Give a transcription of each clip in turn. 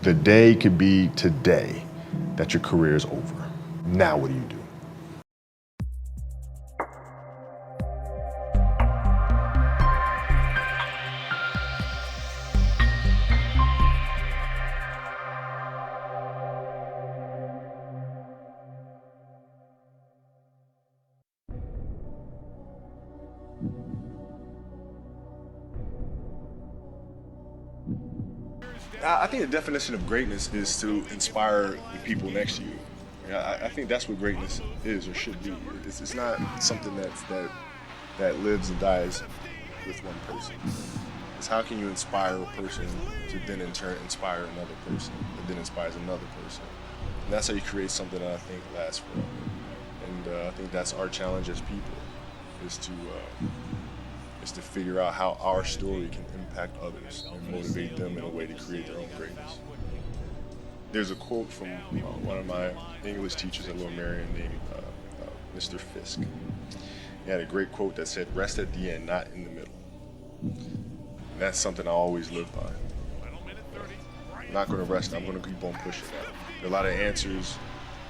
The day could be today that your career is over. Now what do you do? I think the definition of greatness is to inspire the people next to you. I think that's what greatness is or should be. It's not something that lives and dies with one person. It's how can you inspire a person to then in turn inspire another person that then inspires another person. And that's how you create something that I think lasts forever. And I think that's our challenge as people, is to figure out how our story can impact others and motivate them in a way to create their own greatness. There's a quote from one of my English teachers at Lower Merion named Mr. Fisk. He had a great quote that said, "Rest at the end, not in the middle." And that's something I always live by. I'm not going to rest, I'm going to keep on pushing that. There are a lot of answers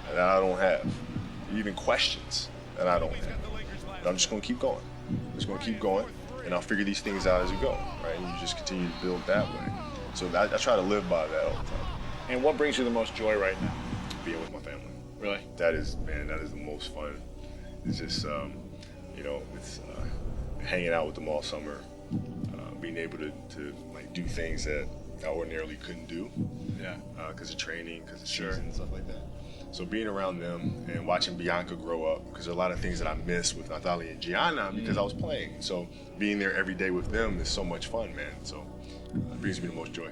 that I don't have, even questions that I don't have. But I'm just going to keep going. I'm just going to keep going, and I'll figure these things out as we go, right? And you just continue to build that way. So I try to live by that all the time. And what brings you the most joy right now? Being with my family. Really? That is the most fun. It's just, it's hanging out with them all summer, being able to like do things that I ordinarily couldn't do. Yeah. Because of training, because of season and stuff like that. So being around them and watching Bianca grow up, because there are a lot of things that I missed with Natalia and Gianna because I was playing. So being there every day with them is so much fun, man. So it brings me the most joy.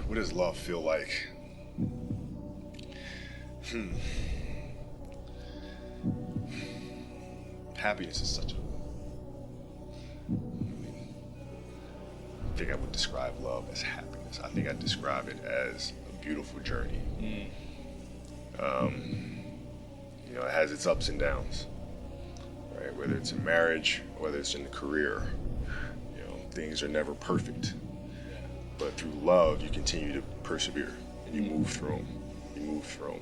What does love feel like? Happiness is such a... I think I would describe love as happiness. I think I'd describe it as a beautiful journey. It has its ups and downs, right? Whether it's in marriage, whether it's in the career, things are never perfect. But through love, you continue to persevere and you move through them.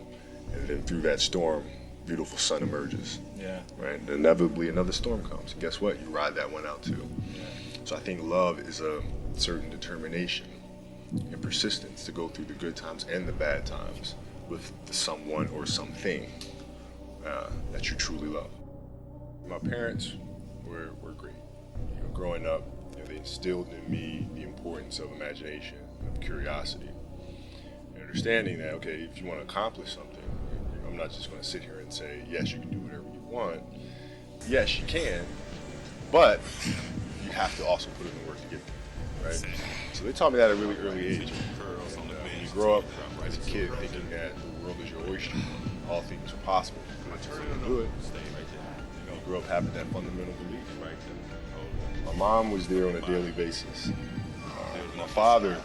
And then through that storm, beautiful sun emerges. Yeah. Right? And inevitably another storm comes. And guess what? You ride that one out too. Yeah. So I think love is a certain determination and persistence to go through the good times and the bad times with someone or something that you truly love. My parents were great. Growing up, they instilled in me the importance of imagination, of curiosity, and understanding that, okay, if you want to accomplish something, I'm not just going to sit here and say, yes, you can do whatever you want. Yes, you can, but you have to also put in the work to get there, right? So they taught me that at a really early age. And when you grow up as a kid thinking that the world is your oyster, all things are possible, until you do it, you grow up having that fundamental belief. My mom was there on a daily basis. My father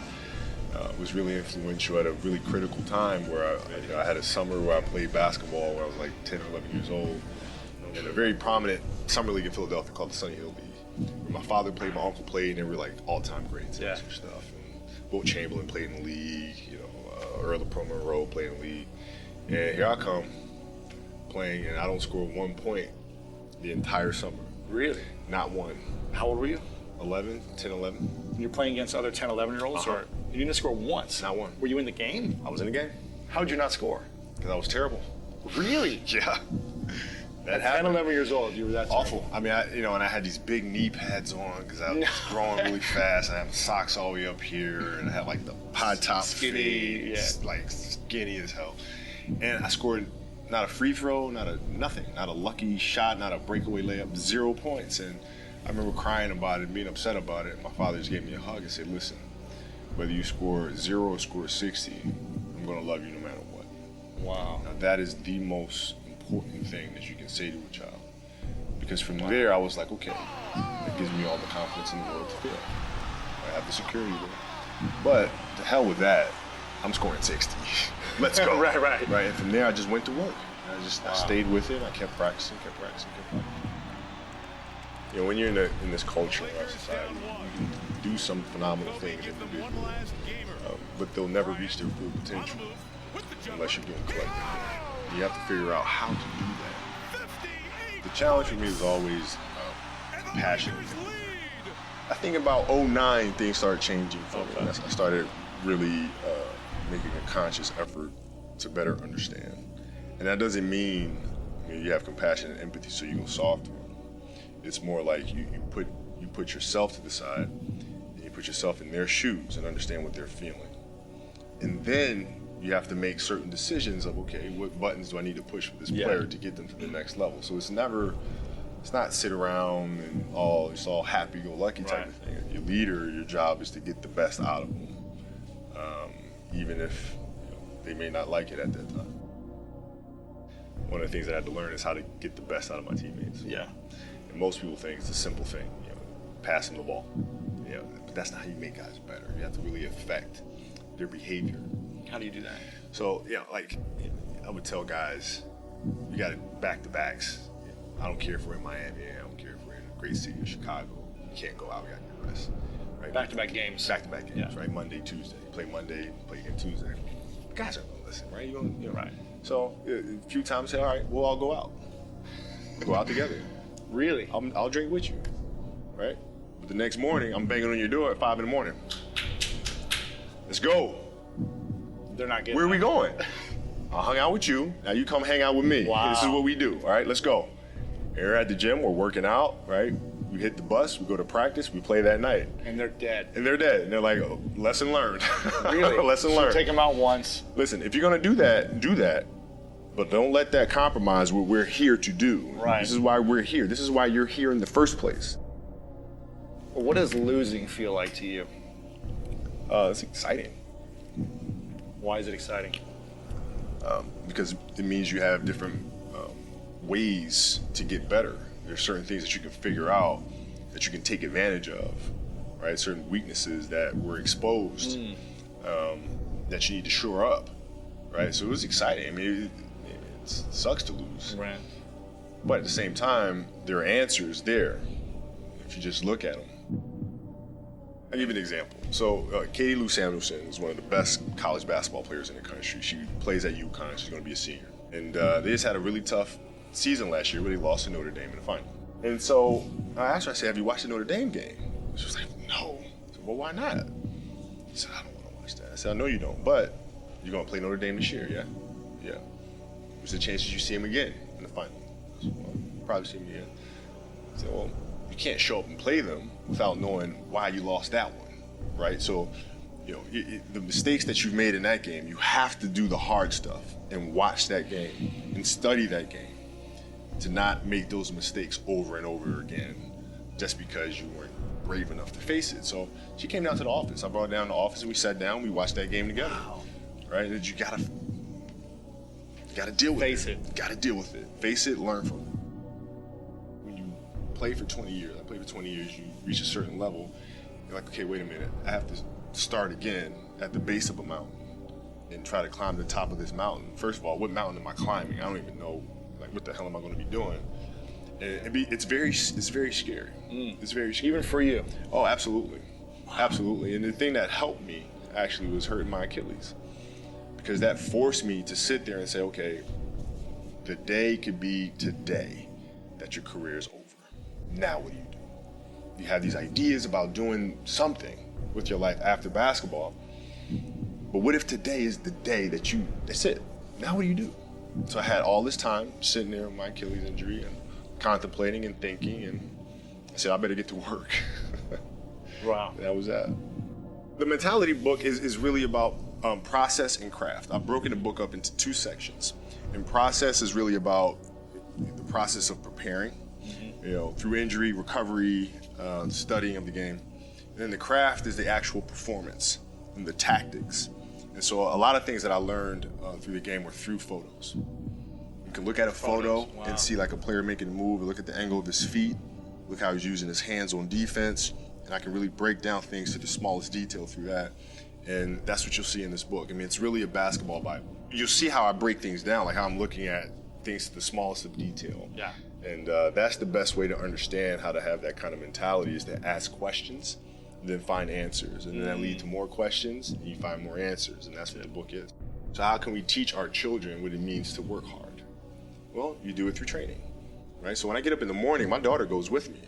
was really influential at a really critical time where I had a summer where I played basketball when I was like 10 or 11 years old in a very prominent summer league in Philadelphia called the Sunny Hill League. My father played, my uncle played, and they were like all-time greats and stuff. And Wilt Chamberlain played in the league, Earl Pro Monroe played in the league. And here I come playing, and I don't score 1 point the entire summer. Really? Not one. How old were you? 11, 10, 11. You're playing against other 10, 11-year-olds, or you didn't score once? Not one. Were you in the game? I was in the game. How'd you not score? Because I was terrible. Really? Yeah. At 10, 11 years old, you were that awful. terrible. I mean, and I had these big knee pads on because I was growing really fast. I had socks all the way up here, and I had like the pod top skinny, fade, like skinny as hell. And I scored not a free throw, not a lucky shot, not a breakaway layup, 0 points. And I remember crying about it, being upset about it. My father just gave me a hug and said, "Listen, whether you score 0 or score 60, I'm gonna love you no matter what." Wow. Now that is the most important thing that you can say to a child. Because from there, I was like, okay, that gives me all the confidence in the world to feel. I have the security there. But to hell with that, I'm scoring 60. Let's go. Right. And from there, I just went to work. I stayed with it. I kept practicing. When you're in this culture in our society, you can do some phenomenal things individually. but they'll never reach their full potential unless you're doing collective. You have to figure out how to do that. The challenge for me is always passion. I think about 2009 things started changing for me. I started really making a conscious effort to better understand. And that doesn't mean you have compassion and empathy so you go soft with them. It's more like you put yourself to the side and you put yourself in their shoes and understand what they're feeling. And then you have to make certain decisions of, okay, what buttons do I need to push with this player to get them to the next level? So it's not sit around and it's all happy-go-lucky type of thing. Your leader, your job is to get the best out of them, even if they may not like it at that time. One of the things that I had to learn is how to get the best out of my teammates. Yeah. And most people think it's a simple thing, pass them the ball. But that's not how you make guys better. You have to really affect their behavior. How do you do that? So, like I would tell guys, you got it back-to-backs. I don't care if we're in Miami, I don't care if we're in a great city of Chicago. You can't go out, we got to get rest. Right? Back-to-back games. Back-to-back games, right? Monday, Tuesday. Play Monday, play again Tuesday. Guys aren't going to listen, right? Right. So a few times say, all right, we'll all go out. Go out together. Really? I'll drink with you, right? But the next morning, I'm banging on your door at 5 in the morning. Let's go. They're not getting Where are we that. going? I hung out with you. Now you come hang out with me. Wow. This is what we do. All right, let's go. We're at the gym. We're working out, right? We hit the bus. We go to practice. We play that night. And they're dead. And they're dead. And they're like, oh, lesson learned. Really? Lesson So learned. take them out once. Listen, if you're going to do that. But don't let that compromise what we're here to do. Right. This is why we're here. This is why you're here in the first place. What does losing feel like to you? It's exciting. Why is it exciting? Because it means you have different ways to get better. There's certain things that you can figure out that you can take advantage of, right? Certain weaknesses that were exposed that you need to shore up, right? So it was exciting. I mean, it sucks to lose. Right. But at the same time, there are answers there if you just look at them. I'll give you an example. So Katie Lou Samuelson is one of the best college basketball players in the country. She plays at UConn. She's going to be a senior. And they just had a really tough season last year where they lost to Notre Dame in the final. And so I asked her, I said, have you watched the Notre Dame game? She was like, no. I said, well, why not? She said, I don't want to watch that. I said, I know you don't, but you're going to play Notre Dame this year, yeah? Yeah. There's a chance that you see him again in the final. I said, well, you'll probably see him again. I said, well, you can't show up and play them without knowing why you lost that one, right? So, the mistakes that you've made in that game, you have to do the hard stuff and watch that game and study that game to not make those mistakes over and over again just because you weren't brave enough to face it. So she came down to the office. I brought her down to the office and we sat down, we watched that game together. Wow. Right? And you gotta deal with Face it. You gotta deal with it. Face it, learn from it. When you play for 20 years, I played for 20 years, you reach a certain level, you're like, okay, wait a minute, I have to start again at the base of a mountain and try to climb the top of this mountain. First of all, what mountain am I climbing? I don't even know, like, what the hell am I gonna be doing? And it's very scary. It's very scary. Even for you? Oh, absolutely. Absolutely. And the thing that helped me actually was hurting my Achilles, because that forced me to sit there and say, okay, the day could be today that your career is over. Now what do you do? You have these ideas about doing something with your life after basketball, but what if today is the day that's it? Now what do you do? So I had all this time sitting there with my Achilles injury and contemplating and thinking, and I said, I better get to work. Wow. That was that. The mentality book is really about process and craft. I've broken the book up into two sections. And process is really about the process of preparing, through injury, recovery, studying of the game. And then the craft is the actual performance and the tactics. And so a lot of things that I learned through the game were through photos. You can look at a photo and see like a player making a move, and look at the angle of his feet, look how he's using his hands on defense, and I can really break down things to the smallest detail through that. And that's what you'll see in this book. I mean, it's really a basketball Bible. You'll see how I break things down, like how I'm looking at things to the smallest of detail. Yeah. And that's the best way to understand how to have that kind of mentality, is to ask questions then find answers, and then that leads to more questions, and you find more answers, and that's what the book is. So how can we teach our children what it means to work hard? Well, you do it through training, right? So when I get up in the morning, my daughter goes with me.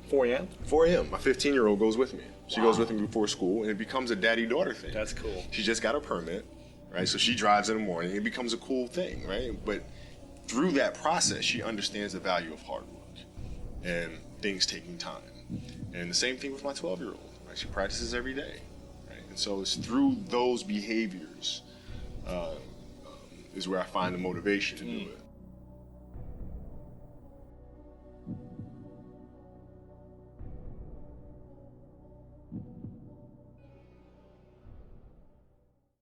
4 a.m.? 4 a.m. My 15-year-old goes with me. She goes with me before school, and it becomes a daddy-daughter thing. That's cool. She just got a permit, right? So she drives in the morning. It becomes a cool thing, right? But through that process, she understands the value of hard work and things taking time. And the same thing with my 12-year-old, right? She practices every day, right? And so it's through those behaviors is where I find the motivation to do it.